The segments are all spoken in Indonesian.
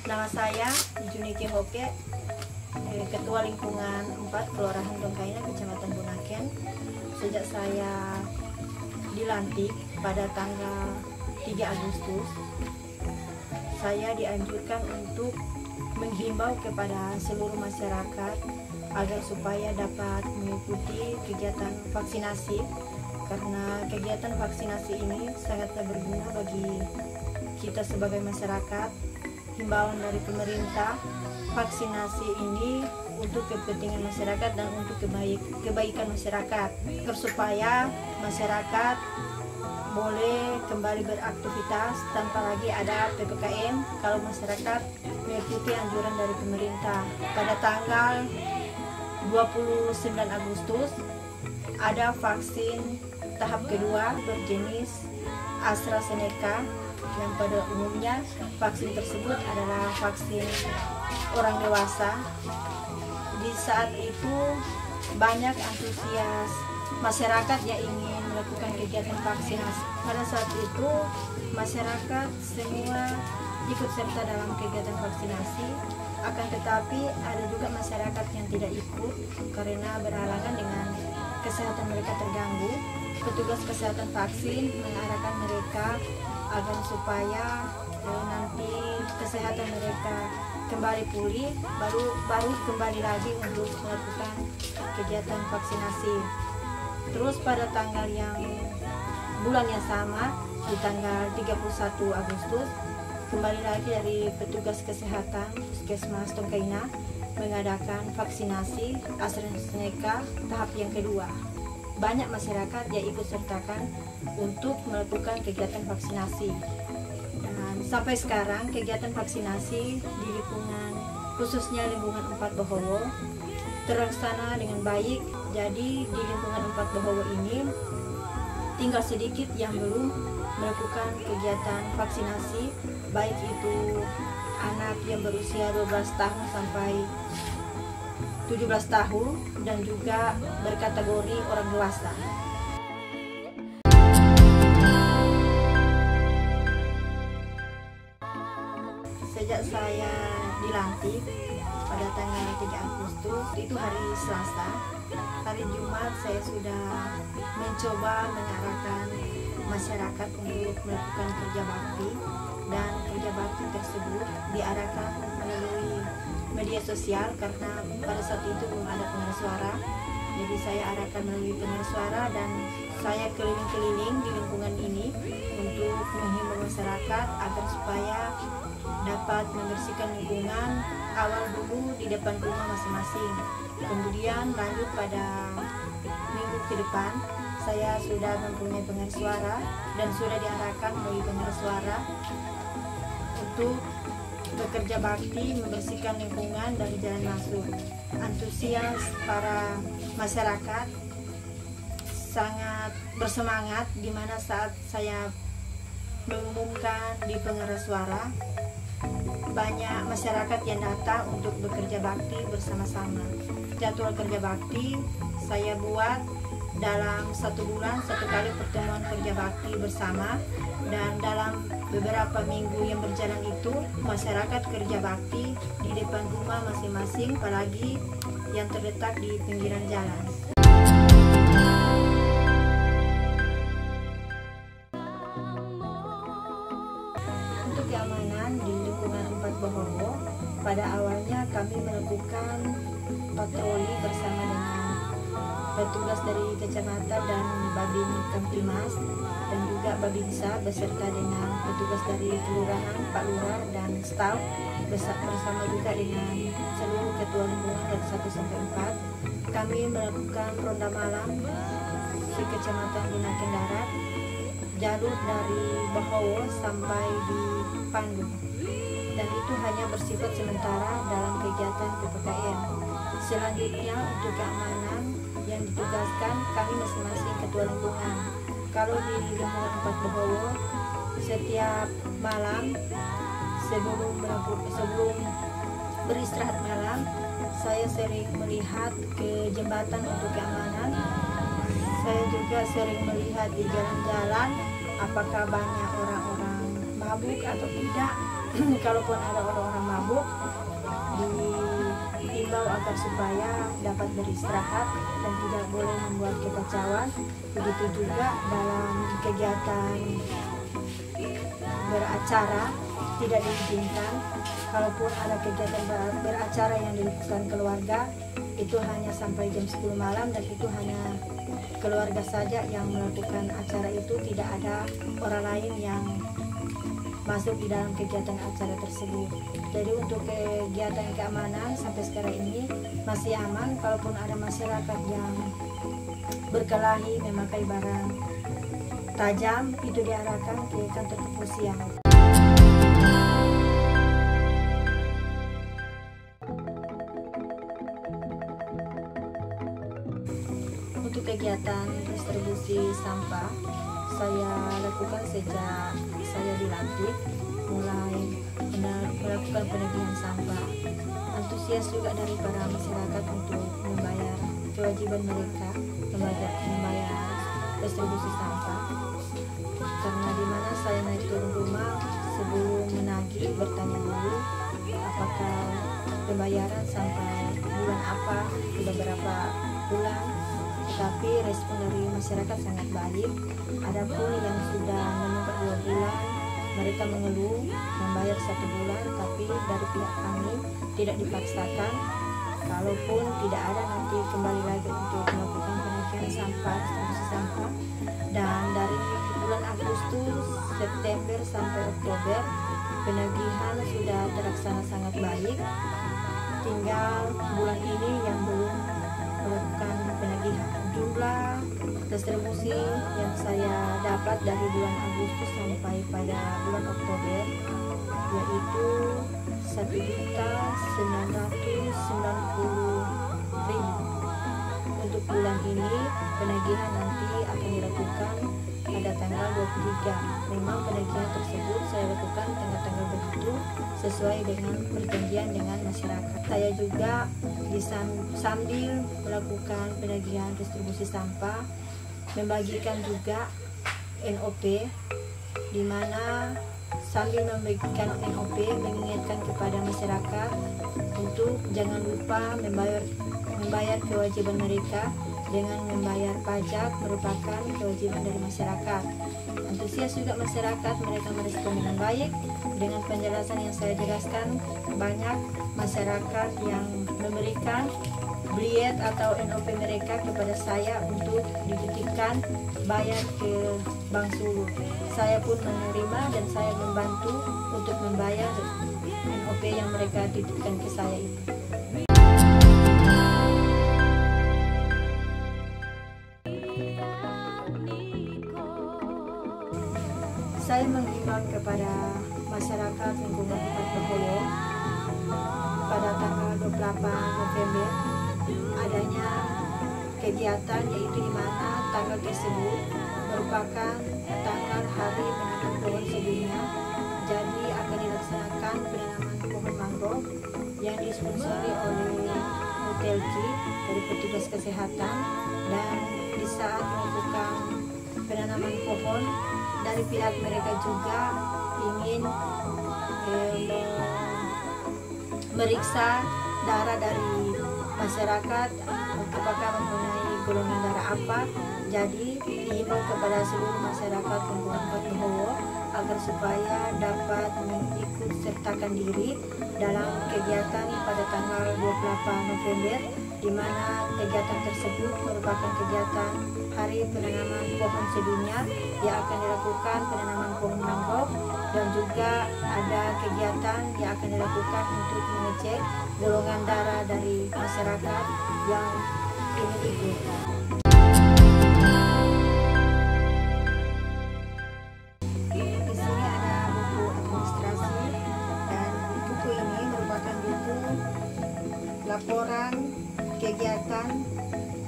Nama saya Juniki Hoke, Ketua Lingkungan 4 Kelurahan Dongkaina, Kecamatan Bunaken. Sejak saya dilantik pada tanggal 3 Agustus, saya dianjurkan untuk menghimbau kepada seluruh masyarakat agar supaya dapat mengikuti kegiatan vaksinasi, karena kegiatan vaksinasi ini sangatlah berguna bagi kita sebagai masyarakat. Himbauan dari pemerintah, vaksinasi ini untuk kepentingan masyarakat dan untuk kebaikan masyarakat, supaya masyarakat boleh kembali beraktivitas tanpa lagi ada PPKM kalau masyarakat mengikuti anjuran dari pemerintah. Pada tanggal 29 Agustus ada vaksin tahap kedua berjenis AstraZeneca, yang pada umumnya vaksin tersebut adalah vaksin orang dewasa. Di saat itu banyak antusias masyarakat yang ingin melakukan kegiatan vaksinasi. Pada saat itu masyarakat semua ikut serta dalam kegiatan vaksinasi, akan tetapi ada juga masyarakat yang tidak ikut karena berhalangan dengan kesehatan mereka terganggu. Petugas kesehatan vaksin mengarahkan mereka agar supaya nanti kesehatan mereka kembali pulih, baru kembali lagi untuk melakukan kegiatan vaksinasi. Terus pada tanggal bulan yang sama, di tanggal 31 Agustus, kembali lagi dari petugas kesehatan Puskesmas Dongkaina mengadakan vaksinasi AstraZeneca tahap yang kedua. Banyak masyarakat yang ikut sertakan untuk melakukan kegiatan vaksinasi. Dan sampai sekarang kegiatan vaksinasi di lingkungan, khususnya lingkungan 4 Bohowo, terlaksana dengan baik. Jadi di lingkungan 4 Bohowo ini tinggal sedikit yang belum melakukan kegiatan vaksinasi, baik itu anak yang berusia 12 tahun sampai 17 tahun dan juga berkategori orang dewasa. Sejak saya dilantik pada tanggal 3 Agustus, itu hari Selasa, hari Jumat saya sudah mencoba mengarahkan masyarakat untuk melakukan kerja bakti, dan kerja bakti tersebut diarahkan melalui media sosial karena pada saat itu belum ada pengeras suara. Jadi saya arahkan melalui pengeras suara dan saya keliling-keliling di lingkungan ini untuk menghimbau masyarakat agar supaya dapat membersihkan lingkungan awal dulu di depan rumah masing-masing. Kemudian lanjut pada minggu ke depan saya sudah mempunyai pengeras suara dan sudah diarahkan melalui pengeras suara untuk bekerja bakti membersihkan lingkungan dari jalan masuk. Antusias para masyarakat sangat bersemangat di mana saat saya mengumumkan di pengeras suara, banyak masyarakat yang datang untuk bekerja bakti bersama-sama. Jadwal kerja bakti saya buat dalam 1 bulan 1 kali pertemuan kerja bakti bersama, dan dalam beberapa minggu yang berjalan itu masyarakat kerja bakti di depan rumah masing-masing, apalagi yang terletak di pinggiran jalan. Untuk keamanan di lingkungan 4 Bohowo, pada awalnya kami melakukan patroli bersama dengan petugas dari kecamatan dan Babin Kamtimas dan juga Babinsa beserta dengan petugas dari kelurahan, Pak Lurah dan staf bersama juga dengan seluruh ketua lingkungan dari 1 sampai 4. Kami melakukan ronda malam di Kecamatan Bunaken Darat, jalur dari Bohowo sampai di Pandu, dan itu hanya bersifat sementara dalam kegiatan PPKM. Selanjutnya untuk keamanan yang ditugaskan kami masing-masing ketua lingkungan. Kalau di lingkungan 4 Bohowo, setiap malam sebelum beristirahat malam, saya sering melihat ke jembatan untuk keamanan. Saya juga sering melihat di jalan-jalan apakah banyak orang-orang mabuk atau tidak. Kalaupun ada orang-orang mabuk, diimbau agar supaya dapat beristirahat dan tidak boleh membuat kekacauan. Begitu juga dalam kegiatan beracara tidak diizinkan. Kalaupun ada kegiatan beracara yang dilakukan keluarga, itu hanya sampai jam 10 malam, dan itu hanya keluarga saja yang melakukan acara itu, tidak ada orang lain yang masuk di dalam kegiatan acara tersebut. Jadi untuk kegiatan keamanan sampai sekarang ini masih aman. Kalaupun ada masyarakat yang berkelahi memakai barang tajam, itu diarahkan ke kantor kepolisian. Untuk kegiatan distribusi sampah saya lakukan sejak saya dilantik, mulai melakukan penagihan sampah. Antusias juga dari para masyarakat untuk membayar kewajiban mereka, membayar distribusi sampah. Karena di mana saya naik turun rumah sebelum menagih, bertanya dulu apakah pembayaran sampai bulan apa, sudah berapa bulan. Tetapi respon dari masyarakat sangat baik. Adapun yang sudah menunggak 2 bulan, mereka mengeluh membayar 1 bulan, tapi dari pihak kami tidak dipaksakan. Kalaupun tidak ada, nanti kembali lagi untuk melakukan penagihan sampah, distribusi sampah. Dan dari bulan Agustus, September sampai Oktober, penagihan sudah terlaksana sangat baik. Tinggal bulan ini yang belum melakukan penagihan. Jumlah distribusi yang saya dapat dari bulan Agustus sampai pada bulan Oktober yaitu 1.990.000. Untuk bulan ini penagihan nanti akan dilakukan pada tanggal 23. Memang penagihan tersebut saya lakukan tanggal-tanggal begitu sesuai dengan perjanjian dengan masyarakat. Saya juga sambil melakukan penagihan distribusi sampah, membagikan juga NOP, di mana sambil membagikan NOP mengingatkan kepada masyarakat untuk jangan lupa membayar kewajiban mereka dengan membayar pajak, merupakan kewajiban dari masyarakat. Antusias juga masyarakat, mereka merespon dengan baik dengan penjelasan yang saya jelaskan. Banyak masyarakat yang memberikan bliet atau NOP mereka kepada saya untuk dititipkan bayar ke Bank Sulu. Saya pun menerima dan saya membantu untuk membayar NOP yang mereka titipkan ke saya itu. Saya menghimbau kepada masyarakat lingkungan Empat Behowo pada tanggal 28 November adanya kegiatan, yaitu di mana tanggal tersebut merupakan tanggal hari menanam pohon sedunia. Jadi akan dilaksanakan penanaman pohon mangrove yang disponsori oleh Hotel Ki dari petugas kesehatan, dan di saat melakukan penanaman pohon dari pihak mereka juga ingin meriksa darah dari masyarakat apakah mempunyai golongan darah apa. Jadi dihimbau kepada seluruh masyarakat lingkungan Empat Behowo agar supaya dapat mengikut sertakan diri dalam kegiatan pada tanggal 28 November, di mana kegiatan tersebut merupakan kegiatan Hari Penanaman Pohon Sedunia yang akan dilakukan penanaman pohon mangrove, dan juga ada kegiatan yang akan dilakukan untuk mengecek golongan darah dari masyarakat yang ingin ikut. Di sini ada buku administrasi, dan buku ini merupakan buku laporan kegiatan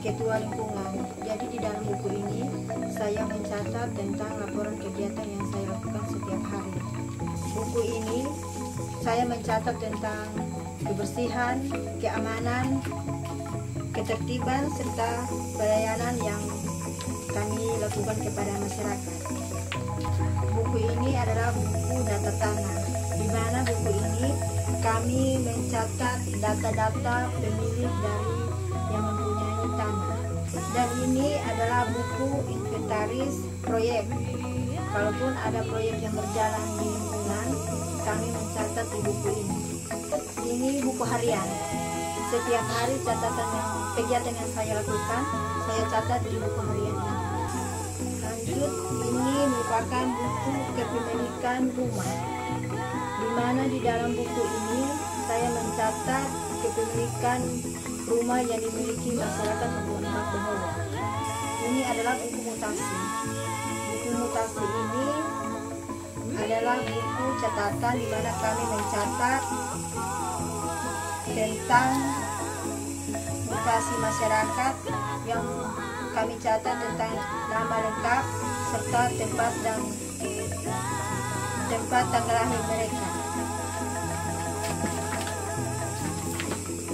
ketua lingkungan. Jadi di dalam buku ini saya mencatat tentang laporan kegiatan yang saya lakukan setiap hari. Buku ini saya mencatat tentang kebersihan, keamanan, ketertiban, serta pelayanan yang kami lakukan kepada masyarakat. Buku ini adalah adalah buku data tanah, di mana buku ini kami mencatat data-data pemilik dari yang mempunyai tanah. Dan ini adalah buku inventaris proyek. Kalaupun ada proyek yang berjalan di lingkungan, kami mencatat di buku ini. Ini buku harian. Setiap hari kegiatan yang saya lakukan, saya catat di buku harian ini. Lanjut, ini merupakan buku kepemilikan rumah, di mana di dalam buku ini saya mencatat kepemilikan rumah yang dimiliki masyarakat Kabupaten Bakoholo. Ini adalah buku mutasi. Buku mutasi ini adalah buku catatan di mana kami mencatat tentang mutasi masyarakat, yang kami catat tentang nama lengkap serta tempat tanggal lahir mereka.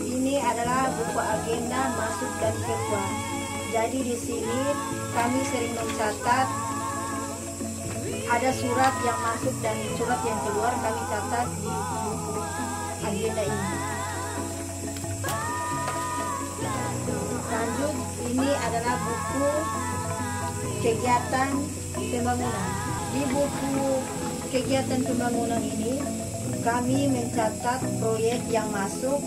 Ini adalah buku agenda masuk dan keluar. Jadi di sini kami sering mencatat ada surat yang masuk dan surat yang keluar, kami catat di buku agenda ini. Lanjut, ini adalah buku kegiatan pembangunan. Di buku kegiatan pembangunan ini kami mencatat proyek yang masuk,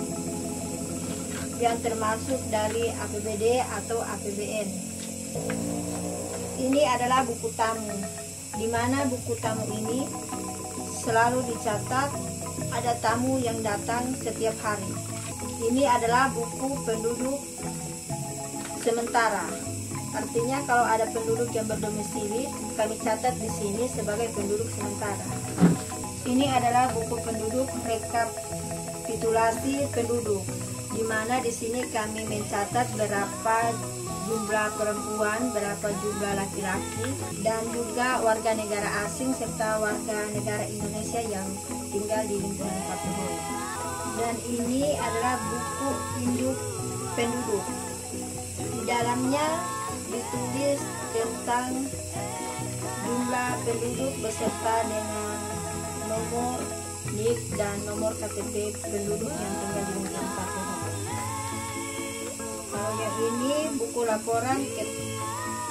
yang termasuk dari APBD atau APBN. Ini adalah buku tamu, di mana buku tamu ini selalu dicatat ada tamu yang datang setiap hari. Ini adalah buku penduduk sementara. Artinya kalau ada penduduk yang berdomisili, kami catat di sini sebagai penduduk sementara. Ini adalah buku penduduk rekapitulasi penduduk, di mana di sini kami mencatat berapa jumlah perempuan, berapa jumlah laki-laki, dan juga warga negara asing serta warga negara Indonesia yang tinggal di lingkungan Bakoholo. Dan ini adalah buku induk penduduk. Di dalamnya ditulis tentang jumlah penduduk beserta dengan nomor NIK dan nomor KTP penduduk yang tinggal di lingkungan Bakoholo. Kalau yang ini buku laporan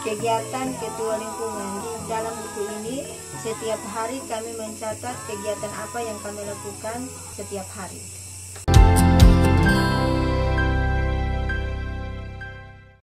kegiatan ketua lingkungan. Di dalam buku ini setiap hari kami mencatat kegiatan apa yang kami lakukan setiap hari.